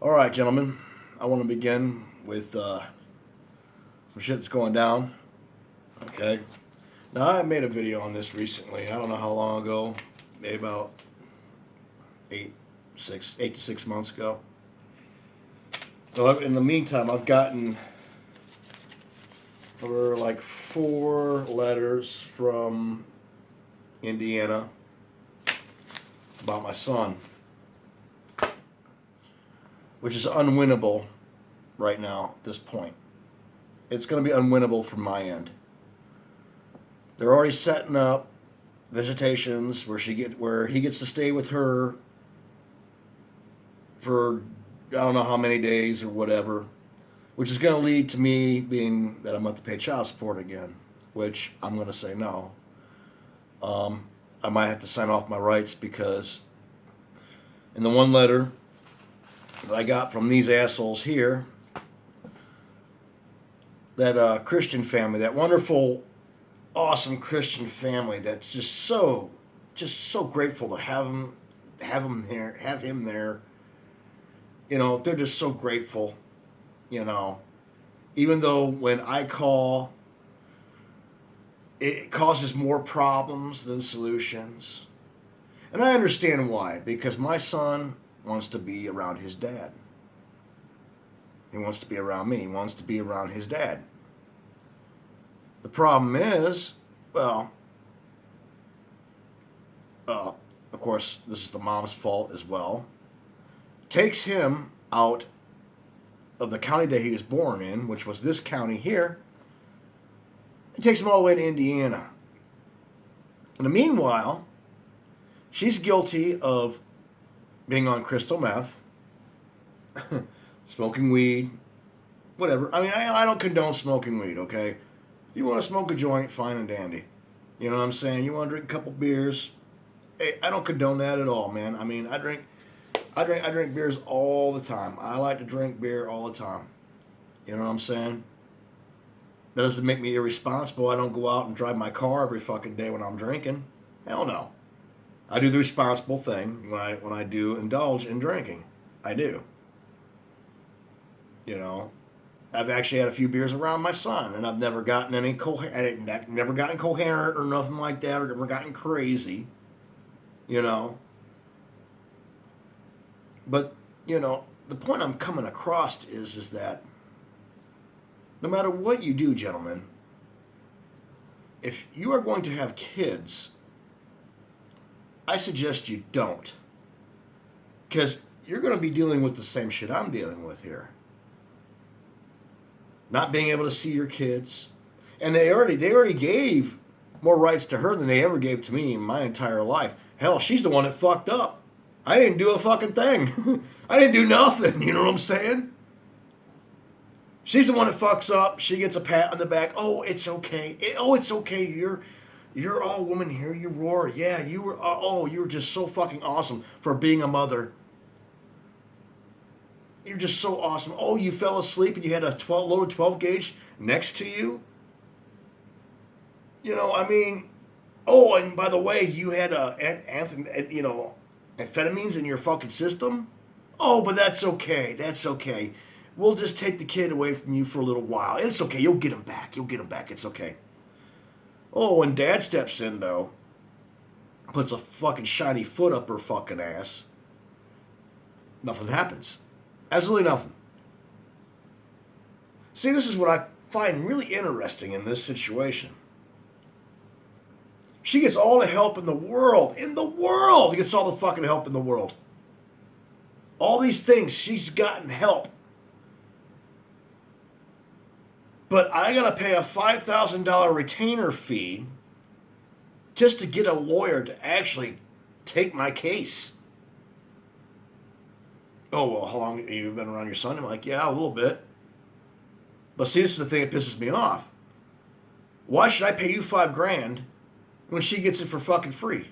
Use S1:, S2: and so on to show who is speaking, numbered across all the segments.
S1: All right, gentlemen. I want to begin with some shit that's going down. Okay. Now I made a video on this recently. I don't know how long ago. Maybe about 8 to 6 months ago. So in the meantime, I've gotten like 4 letters from Indiana about my son, which is unwinnable right now at this point. It's going to be unwinnable from my end. They're already setting up visitations where he gets to stay with her for I don't know how many days or whatever, which is going to lead to me being that I'm going to have to pay child support again, which I'm going to say no. I might have to sign off my rights because in the one letter that I got from these assholes here, that Christian family, that wonderful, awesome Christian family that's just so grateful to have him there. You know, they're just so grateful, you know. Even though when I call, it causes more problems than solutions. And I understand why, because my son wants to be around his dad. He wants to be around me. He wants to be around his dad. The problem is, well, of course, this is the mom's fault as well. Takes him out of the county that he was born in, which was this county here. It takes him all the way to Indiana. In the meanwhile, she's guilty of being on crystal meth, smoking weed, whatever. I mean, I don't condone smoking weed, okay? If you want to smoke a joint, fine and dandy. You know what I'm saying? You want to drink a couple beers, hey, I don't condone that at all, man. I mean, I drink beers all the time. I like to drink beer all the time. You know what I'm saying? That doesn't make me irresponsible. I don't go out and drive my car every fucking day when I'm drinking. Hell no. I do the responsible thing when I do indulge in drinking. I do. You know, I've actually had a few beers around my son, and I've never gotten never gotten coherent or nothing like that, or never gotten crazy. You know. But, you know, the point I'm coming across is that no matter what you do, gentlemen, if you are going to have kids, I suggest you don't. Because you're going to be dealing with the same shit I'm dealing with here. Not being able to see your kids. And they already gave more rights to her than they ever gave to me in my entire life. Hell, she's the one that fucked up. I didn't do a fucking thing. I didn't do nothing. You know what I'm saying? She's the one that fucks up. She gets a pat on the back. Oh, it's okay. It's okay. You're all woman here. You roar. Yeah, you were. You were just so fucking awesome for being a mother. You're just so awesome. Oh, you fell asleep and you had a loaded 12 gauge next to you. You know, I mean. Oh, and by the way, you had amphetamines in your fucking system? Oh, but that's okay. That's okay. We'll just take the kid away from you for a little while. It's okay. You'll get him back. It's okay. Oh, when dad steps in, though, puts a fucking shiny foot up her fucking ass, nothing happens. Absolutely nothing. See, this is what I find really interesting in this situation. She gets all the help in the world. She gets all the fucking help in the world. All these things, she's gotten help. But I gotta pay a $5,000 retainer fee just to get a lawyer to actually take my case. Oh, well, how long have you been around your son? I'm like, yeah, a little bit. But see, this is the thing that pisses me off. Why should I pay you $5,000 when she gets it for fucking free?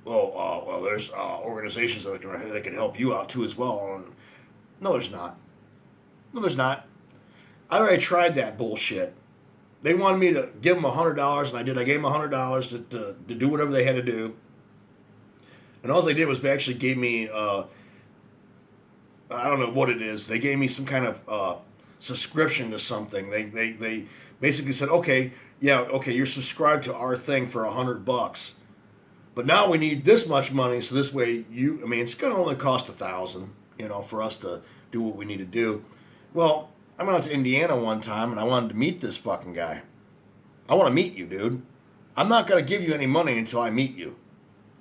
S1: Well, there's organizations that can help you out too as well. No, there's not. I already tried that bullshit. They wanted me to give them $100, and I did. I gave them $100 to do whatever they had to do. And all they did was they actually gave me I don't know what it is. They gave me some kind of subscription to something. They basically said, okay, yeah, okay, you're subscribed to our thing for $100, but now we need this much money, so this way I mean, it's going to only cost $1,000, for us to do what we need to do. Well, I went out to Indiana one time and I wanted to meet this fucking guy. I want to meet you, dude. I'm not going to give you any money until I meet you.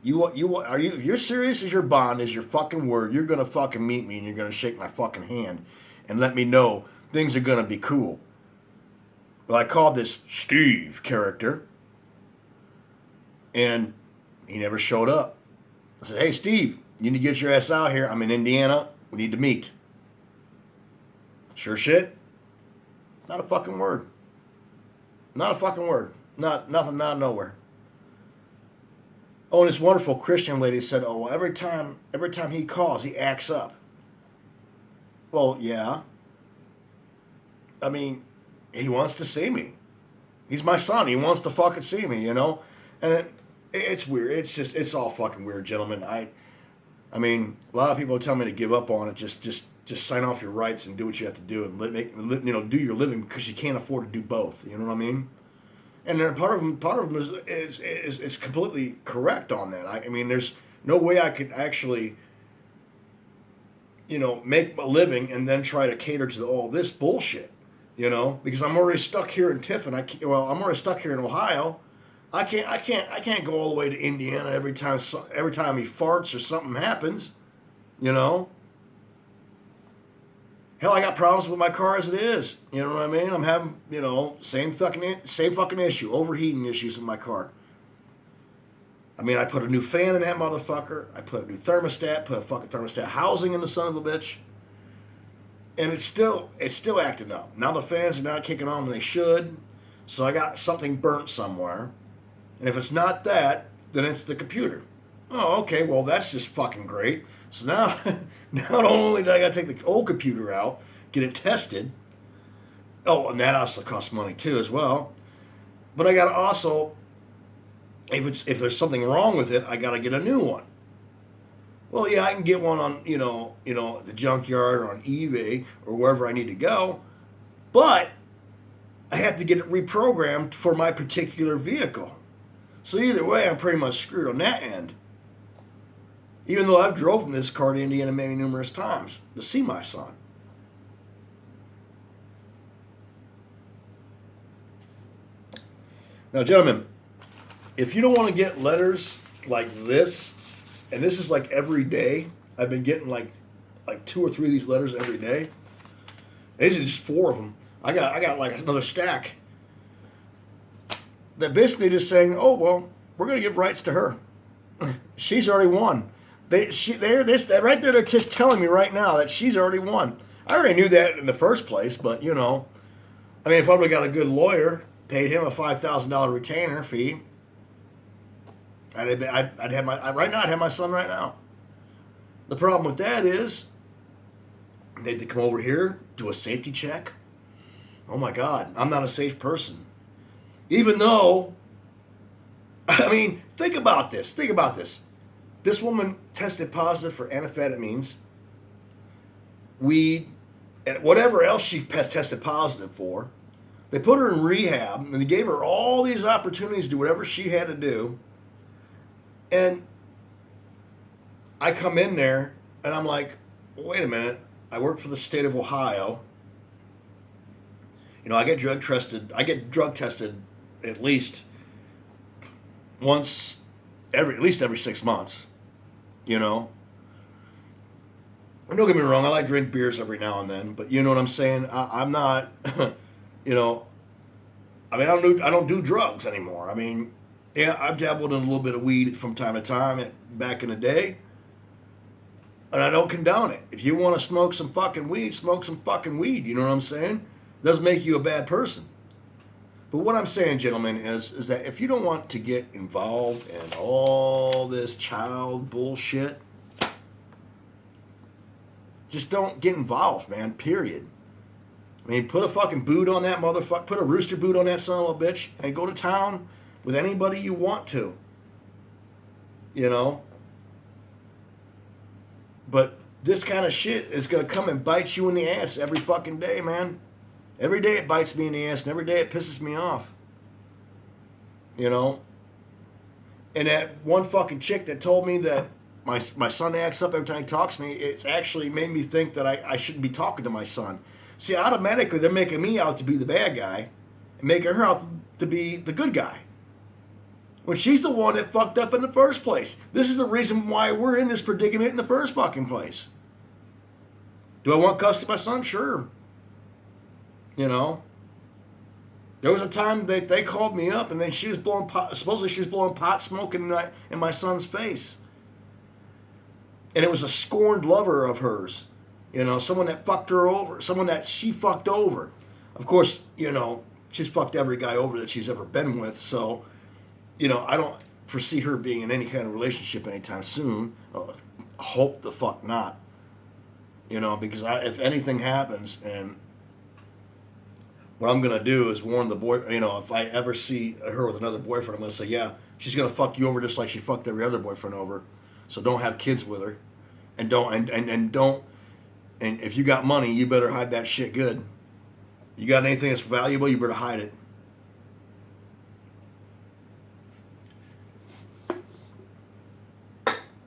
S1: If you're serious as your bond, as your fucking word, you're going to fucking meet me and you're going to shake my fucking hand and let me know things are going to be cool. Well, I called this Steve character and he never showed up. I said, hey, Steve, you need to get your ass out here. I'm in Indiana. We need to meet. Sure shit. Not a fucking word. Not a fucking word. Nothing, not nowhere. Oh, and this wonderful Christian lady said, oh, well, every time he calls, he acts up. Well, yeah. I mean, he wants to see me. He's my son. He wants to fucking see me, And it's weird. It's all fucking weird, gentlemen. I mean, a lot of people tell me to give up on it. Just sign off your rights and do what you have to do and do your living because you can't afford to do both. You know what I mean? And then part of them is completely correct on that. I mean, there's no way I could actually, make a living and then try to cater to all this bullshit, because I'm already stuck here in Tiffin. I'm already stuck here in Ohio. I can't go all the way to Indiana every time he farts or something happens, Hell, I got problems with my car as it is. You know what I mean? I'm having, same fucking issue, overheating issues in my car. I mean, I put a new fan in that motherfucker. I put a new thermostat, put a fucking thermostat housing in the son of a bitch. And it's still acting up. Now the fans are not kicking on when they should. So I got something burnt somewhere. And if it's not that, then it's the computer. Oh, okay, well, that's just fucking great. So now, not only do I got to take the old computer out, get it tested. Oh, and that also costs money too as well. But I got to also, if there's something wrong with it, I got to get a new one. Well, yeah, I can get one on, the junkyard or on eBay or wherever I need to go. But I have to get it reprogrammed for my particular vehicle. So either way, I'm pretty much screwed on that end. Even though I've driven this car to Indiana maybe numerous times to see my son. Now, gentlemen, if you don't want to get letters like this, and this is like every day, I've been getting like 2 or 3 of these letters every day. These are just 4 of them. I got like another stack. They're basically just saying, oh, well, we're going to give rights to her. She's already won. Right there, they're just telling me right now that she's already won. I already knew that in the first place, but, I mean, if I would have got a good lawyer, paid him a $5,000 retainer fee, I'd have my son right now. The problem with that is they had to come over here, do a safety check. Oh, my God, I'm not a safe person. Even though, I mean, think about this. This woman tested positive for amphetamines, weed, and whatever else she tested positive for. They put her in rehab, and they gave her all these opportunities to do whatever she had to do. And I come in there, and I'm like, wait a minute. I work for the state of Ohio. I get drug tested. At least every 6 months. And don't get me wrong, I like to drink beers every now and then, but you know what I'm saying? I'm not, I mean, I don't do drugs anymore. I mean, yeah, I've dabbled in a little bit of weed from time to time back in the day, and I don't condone it. If you want to smoke some fucking weed, smoke some fucking weed. You know what I'm saying? It doesn't make you a bad person. But what I'm saying, gentlemen, is that if you don't want to get involved in all this child bullshit, just don't get involved, man, period. I mean, put a fucking boot on that motherfucker, put a rooster boot on that son of a bitch, and go to town with anybody you want to. But this kind of shit is going to come and bite you in the ass every fucking day, man. Every day it bites me in the ass, and every day it pisses me off. You know? And that one fucking chick that told me that my son acts up every time he talks to me, it's actually made me think that I shouldn't be talking to my son. See, automatically they're making me out to be the bad guy and making her out to be the good guy. When she's the one that fucked up in the first place. This is the reason why we're in this predicament in the first fucking place. Do I want custody of my son? Sure. You know? There was a time that they called me up and then she was blowing pot, supposedly she was blowing pot smoke in my son's face. And it was a scorned lover of hers. You know, someone that fucked her over. Someone that she fucked over. Of course, you know, she's fucked every guy over that she's ever been with, so... You know, I don't foresee her being in any kind of relationship anytime soon. Hope the fuck not. You know, because if anything happens, and what I'm going to do is warn the boy, you know, if I ever see her with another boyfriend, I'm going to say, yeah, she's going to fuck you over just like she fucked every other boyfriend over. So don't have kids with her. And don't, and if you got money, you better hide that shit good. You got anything that's valuable, you better hide it.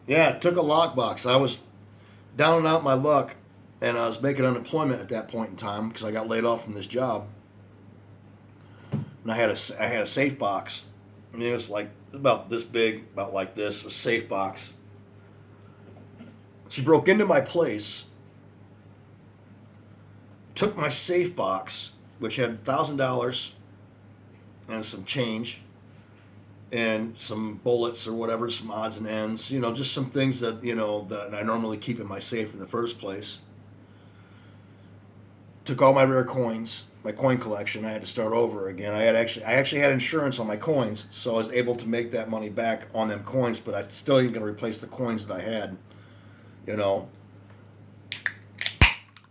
S1: Yeah, it took a lockbox. I was down and out my luck, and I was making unemployment at that point in time because I got laid off from this job. And I had a safe box. I mean, it was like about this big, about like this, a safe box. She broke into my place, took my safe box, which had $1,000 and some change, and some bullets or whatever, some odds and ends, you know, just some things that, you know, that I normally keep in my safe in the first place. Took all my rare coins, my coin collection. I had to start over again. I actually had insurance on my coins, so I was able to make that money back on them coins, but I still ain't gonna replace the coins that I had, you know.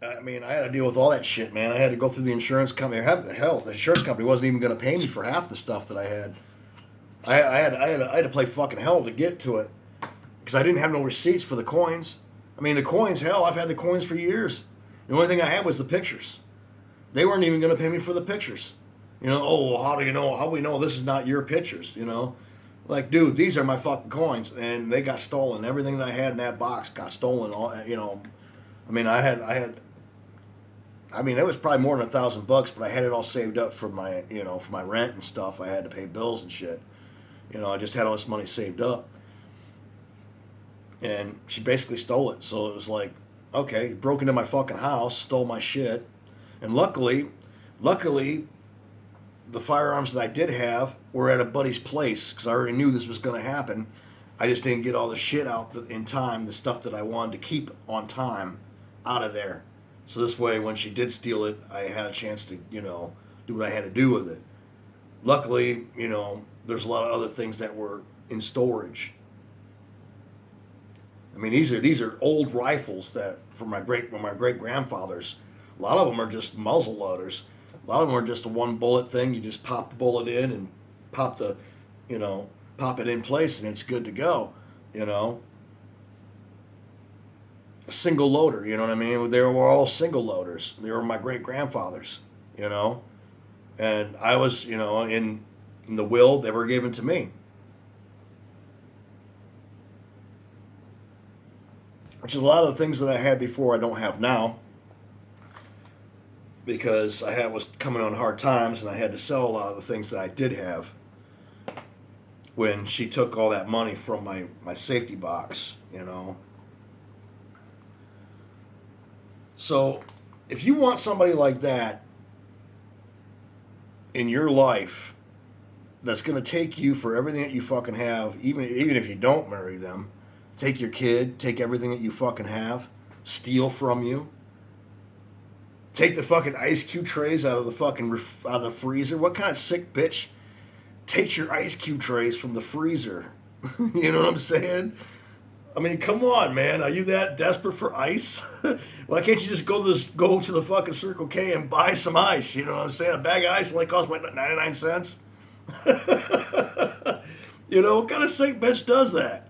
S1: I mean, I had to deal with all that shit, man. I had to go through the insurance company. Hell, the insurance company wasn't even gonna pay me for half the stuff that I had. I had to play fucking hell to get to it because I didn't have no receipts for the coins. I mean, the coins, hell, I've had the coins for years. The only thing I had was the pictures. They weren't even going to pay me for the pictures. You know, oh, well, how do we know this is not your pictures, you know? Like, dude, these are my fucking coins, and they got stolen. Everything that I had in that box got stolen, all, you know. I mean, I mean, it was probably more than $1,000, but I had it all saved up for my, you know, for my rent and stuff. I had to pay bills and shit. You know, I just had all this money saved up. And she basically stole it. So it was like, okay, broke into my fucking house, stole my shit. And luckily, the firearms that I did have were at a buddy's place because I already knew this was going to happen. I just didn't get all the shit out in time, the stuff that I wanted to keep on time out of there. So this way, when she did steal it, I had a chance to, you know, do what I had to do with it. Luckily, you know, there's a lot of other things that were in storage. I mean, these are old rifles that from my great grandfathers. A lot of them are just muzzle loaders. A lot of them are just a one bullet thing. You just pop the bullet in and pop it in place, and it's good to go. You know, a single loader. You know what I mean? They were all single loaders. They were my great grandfathers. You know, and I was, you know, in the will they were given to me. Which is a lot of the things that I had before I don't have now. Because I was coming on hard times and I had to sell a lot of the things that I did have when she took all that money from my safety box, you know. So if you want somebody like that in your life that's going to take you for everything that you fucking have, even if you don't marry them, take your kid, take everything that you fucking have, steal from you, take the fucking ice cube trays out of the fucking out of the freezer. What kind of sick bitch takes your ice cube trays from the freezer? You know what I'm saying? I mean, come on, man. Are you that desperate for ice? Why can't you just go to the fucking Circle K and buy some ice? You know what I'm saying? A bag of ice only costs what, 99 cents? You know, what kind of sick bitch does that?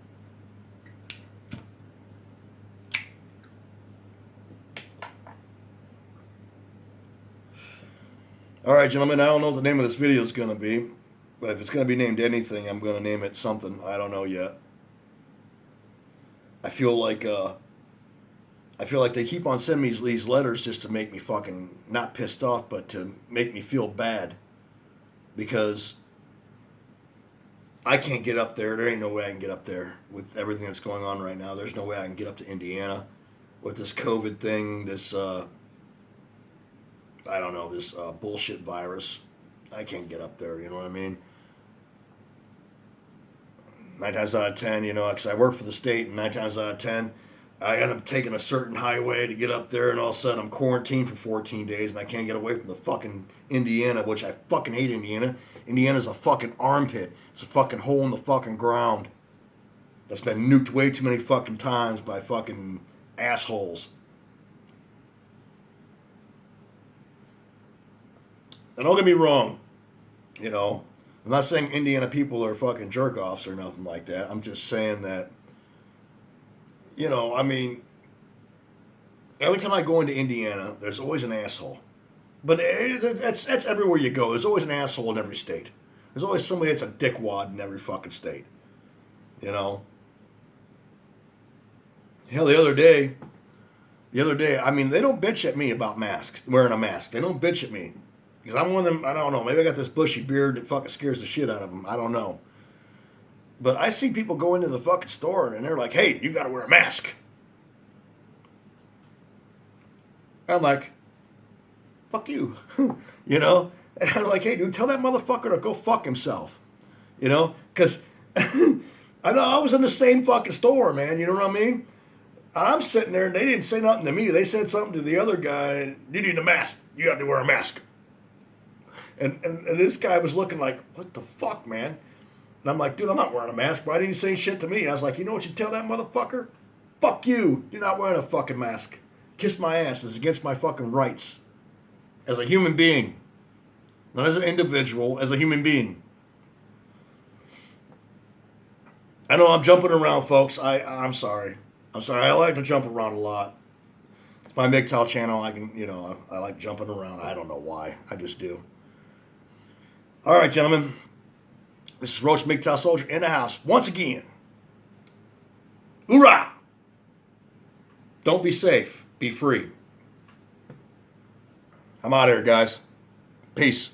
S1: All right, gentlemen, I don't know what the name of this video is going to be, but if it's going to be named anything, I'm going to name it something. I don't know yet. I feel like they keep on sending me these letters just to make me fucking not pissed off, but to make me feel bad because I can't get up there. There ain't no way I can get up there with everything that's going on right now. There's no way I can get up to Indiana with this COVID thing, this I don't know, this bullshit virus. I can't get up there, you know what I mean? 9 times out of 10, you know, because I work for the state, and 9 times out of 10, I end up taking a certain highway to get up there, and all of a sudden I'm quarantined for 14 days, and I can't get away from the fucking Indiana, which I fucking hate Indiana. Indiana's a fucking armpit. It's a fucking hole in the fucking ground that's been nuked way too many fucking times by fucking assholes. And don't get me wrong, you know, I'm not saying Indiana people are fucking jerk-offs or nothing like that. I'm just saying that, you know, I mean, every time I go into Indiana, there's always an asshole. But that's everywhere you go. There's always an asshole in every state. There's always somebody that's a dickwad in every fucking state. You know? Hell, the other day, I mean, they don't bitch at me about masks, wearing a mask. They don't bitch at me. Because I'm one of them, I don't know, maybe I got this bushy beard that fucking scares the shit out of them. I don't know. But I see people go into the fucking store and they're like, hey, you gotta wear a mask. I'm like, fuck you. You know? And I'm like, hey, dude, tell that motherfucker to go fuck himself. You know? Because I know I was in the same fucking store, man. You know what I mean? I'm sitting there and they didn't say nothing to me. They said something to the other guy. You need a mask. You got to wear a mask. And this guy was looking like, what the fuck, man? And I'm like, dude, I'm not wearing a mask. Why didn't you say shit to me? And I was like, you know what you tell that motherfucker? Fuck you. You're not wearing a fucking mask. Kiss my ass. It's against my fucking rights. As a human being. Not as an individual, as a human being. I know I'm jumping around, folks. I'm sorry. I'm sorry. I like to jump around a lot. It's my MGTOW channel. I can, you know, I like jumping around. I don't know why. I just do. All right, gentlemen. This is Roach MGTOW Soldier in the house. Once again. Hoorah! Don't be safe. Be free. I'm out of here, guys. Peace.